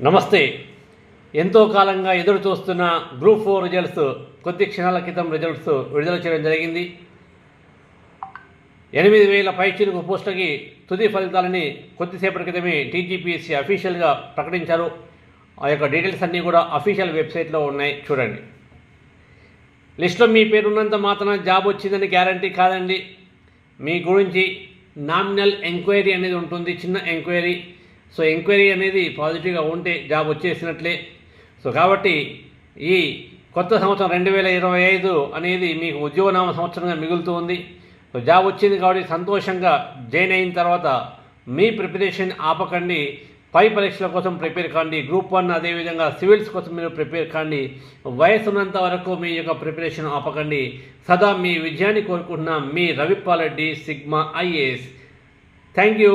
నమస్తే. ఎంతో కాలంగా ఎదురు చూస్తున్న గ్రూప్ 4 రిజల్ట్స్ కొద్ది క్షణాల క్రితం రిజల్ట్స్ విడుదల చేయడం జరిగింది. 8,000 పైచిలుకు పోస్టులకి తుది ఫలితాలని కొద్దిసేపటి క్రితమే టీజీపీఎస్సీ అఫీషియల్గా ప్రకటించారు. ఆ యొక్క డీటెయిల్స్ అన్నీ కూడా అఫీషియల్ వెబ్సైట్లో ఉన్నాయి, చూడండి. లిస్టులో మీ పేరున్నంత మాత్రాన జాబ్ వచ్చిందని గ్యారంటీ కాదండి. మీ గురించి నామినల్ ఎంక్వైరీ అనేది ఉంటుంది, చిన్న ఎంక్వైరీ. సో ఎంక్వైరీ అనేది పాజిటివ్గా ఉంటే జాబ్ వచ్చేసినట్లే. సో కాబట్టి ఈ కొత్త సంవత్సరం 2025 అనేది మీకు ఉద్యోగనామ సంవత్సరంగా మిగులుతూ ఉంది. సో జాబ్ వచ్చింది కాబట్టి సంతోషంగా జాయిన్ అయిన తర్వాత మీ ప్రిపరేషన్ ఆపకండి. పై పరీక్షల కోసం ప్రిపేర్ కాండి. గ్రూప్ 1 అదేవిధంగా సివిల్స్ కోసం మీరు ప్రిపేర్ కాండి. వయసు ఉన్నంత వరకు మీ యొక్క ప్రిపరేషన్ ఆపకండి. సదా మీ విజయాన్ని కోరుకుంటున్న మీ Ravipal Reddy, Sigma IAS. Thank you.